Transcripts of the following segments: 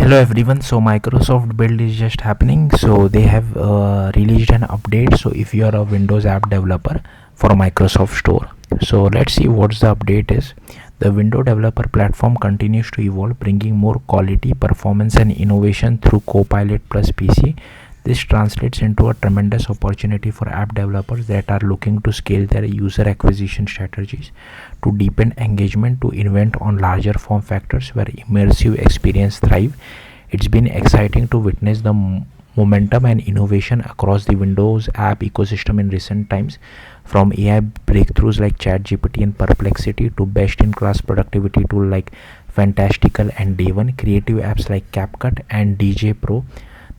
Hello everyone. So Microsoft build is just happening. So they have released an update. So if you are a Windows app developer for Microsoft Store, so let's see what's the update is. The Windows developer platform continues to evolve, bringing more quality, performance, and innovation through Copilot plus PC. This translates into a tremendous opportunity for app developers that are looking to scale their user acquisition strategies, to deepen engagement, to invent on larger form factors where immersive experience thrive. It's been exciting to witness the momentum and innovation across the Windows app ecosystem in recent times, from AI breakthroughs like ChatGPT and Perplexity to best-in-class productivity tools like Fantastical and Day One, creative apps like CapCut and DJ Pro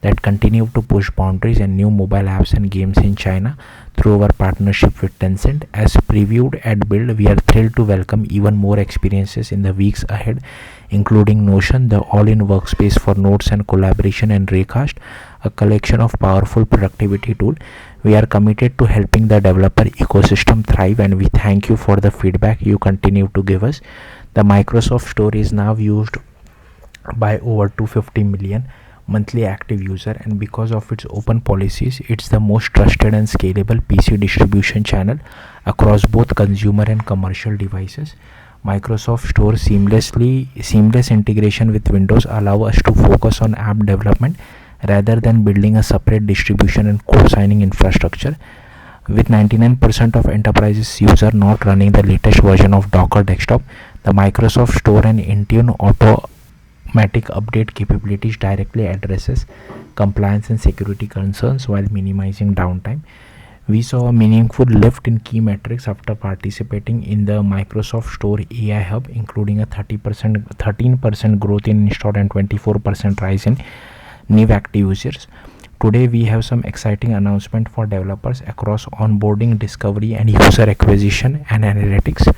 that continue to push boundaries, and new mobile apps and games in China through our partnership with Tencent. As previewed at Build, we are thrilled to welcome even more experiences in the weeks ahead, including Notion, the all-in workspace for notes and collaboration, and Raycast, a collection of powerful productivity tools. We are committed to helping the developer ecosystem thrive, and we thank you for the feedback you continue to give us. The Microsoft Store is now used by over 250 million monthly active user, and because of its open policies, it's the most trusted and scalable PC distribution channel across both consumer and commercial devices. Microsoft Store seamless integration with Windows allow us to focus on app development rather than building a separate distribution and co-signing infrastructure. With 99% of enterprises user not running the latest version of Docker Desktop, the Microsoft Store and Intune automatic update capabilities directly addresses compliance and security concerns while minimizing downtime. We saw a meaningful lift in key metrics after participating in the Microsoft Store AI Hub, including a 13% growth in installed and 24% rise in new active users. Today we have some exciting announcement for developers across onboarding, discovery, and user acquisition and analytics.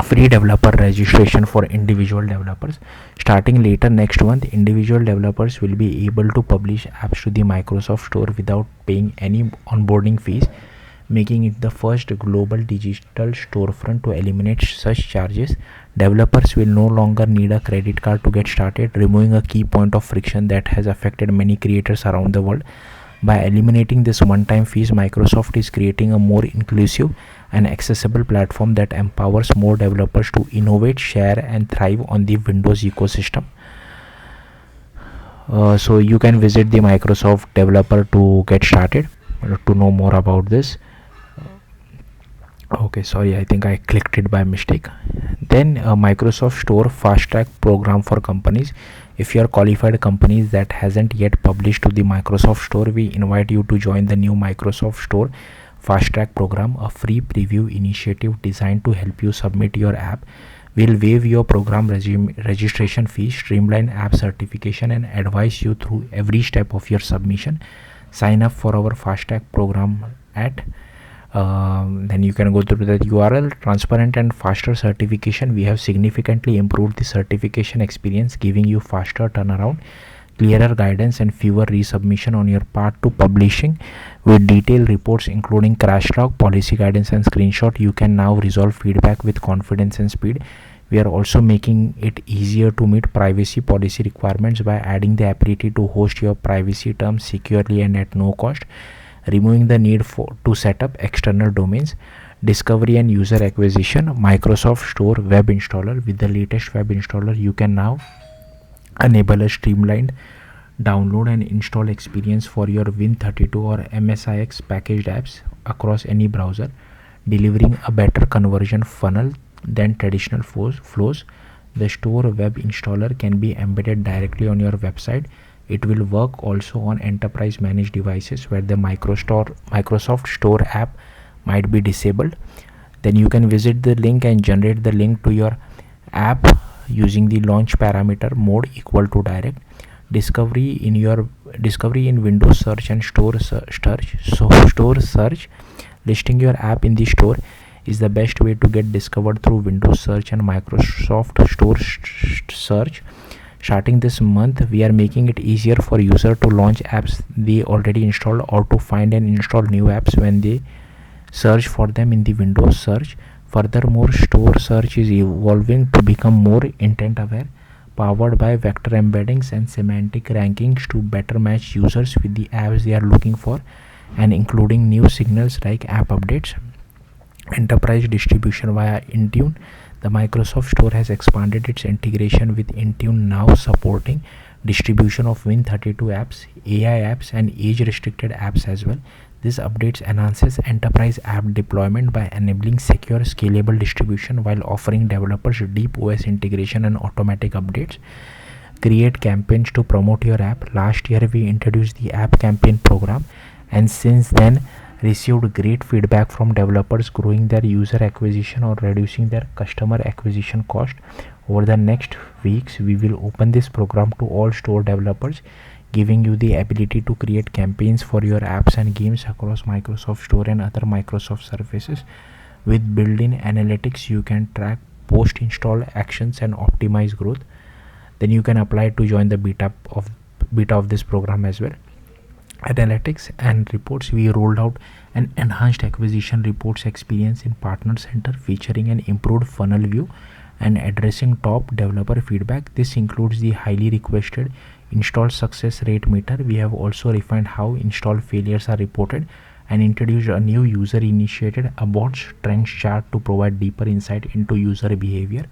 Free developer registration for individual developers. Starting later next month, individual developers will be able to publish apps to the Microsoft Store without paying any onboarding fees, making it the first global digital storefront to eliminate such charges. Developers will no longer need a credit card to get started, removing a key point of friction that has affected many creators around the world. By eliminating this one-time fees, Microsoft is creating a more inclusive and accessible platform that empowers more developers to innovate, share, and thrive on the Windows ecosystem. So you can visit the Microsoft developer to get started to know more about this. Okay, sorry, I think I clicked it by mistake. Then Microsoft Store fast track program for companies. If you are qualified companies that hasn't yet published to the Microsoft Store, we invite you to join the new Microsoft Store fast track program, a free preview initiative designed to help you submit your app. We'll waive your program registration fees, streamline app certification, and advise you through every step of your submission. Sign up for our fast track program at then you can go through the URL. Transparent and faster certification. We have significantly improved the certification experience, giving you faster turnaround, clearer guidance, and fewer resubmission on your part to publishing. With detailed reports including crash log, policy guidance, and screenshot, you can now resolve feedback with confidence and speed. We are also making it easier to meet privacy policy requirements by adding the ability to host your privacy terms securely and at no cost, removing the need to set up external domains. Discovery and user acquisition. Microsoft Store web installer. With the latest web installer, you can now enable a streamlined download and install experience for your Win32 or MSIX packaged apps across any browser, delivering a better conversion funnel than traditional flows. The Store web installer can be embedded directly on your website. It will work also on enterprise managed devices where the Microsoft Store app might be disabled. Then you can visit the link and generate the link to your app using the launch parameter mode equal to direct. Discovery in Windows search and store search. So store search, listing your app in the store, is the best way to get discovered through Windows search and Microsoft Store search. Starting this month, we are making it easier for users to launch apps they already installed or to find and install new apps when they search for them in the Windows search. Furthermore, store search is evolving to become more intent aware, powered by vector embeddings and semantic rankings to better match users with the apps they are looking for, and including new signals like app updates. Enterprise distribution via Intune. The Microsoft Store has expanded its integration with Intune, now supporting distribution of Win32 apps, AI apps, and age-restricted apps as well. This updates enhances enterprise app deployment by enabling secure, scalable distribution while offering developers deep OS integration and automatic updates. Create campaigns to promote your app. Last year we introduced the app campaign program, and since then received great feedback from developers, growing their user acquisition or reducing their customer acquisition cost. Over the next weeks we will open this program to all store developers, giving you the ability to create campaigns for your apps and games across Microsoft Store and other Microsoft services. With built-in analytics, you can track post-install actions and optimize growth. Then you can apply to join the beta of this program as well. Analytics and reports. We rolled out an enhanced acquisition reports experience in Partner Center, featuring an improved funnel view and addressing top developer feedback. This includes the highly requested install success rate meter. We have also refined how install failures are reported and introduced a new user initiated aborts trends chart to provide deeper insight into user behavior.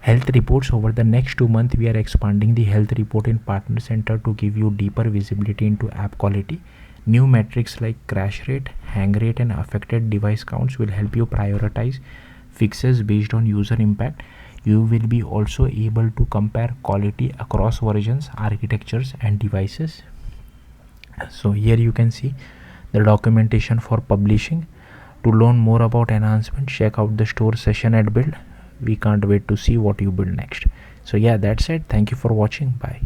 Health reports. Over the next 2 months we are expanding the health report in Partner Center to give you deeper visibility into app quality. New metrics like crash rate, hang rate, and affected device counts will help you prioritize fixes based on user impact. You will be also able to compare quality across versions, architectures, and devices. So here you can see the documentation for publishing. To learn more about enhancements, check out the store session at Build. We can't wait to see what you build next. So yeah, that's it. Thank you for watching. Bye.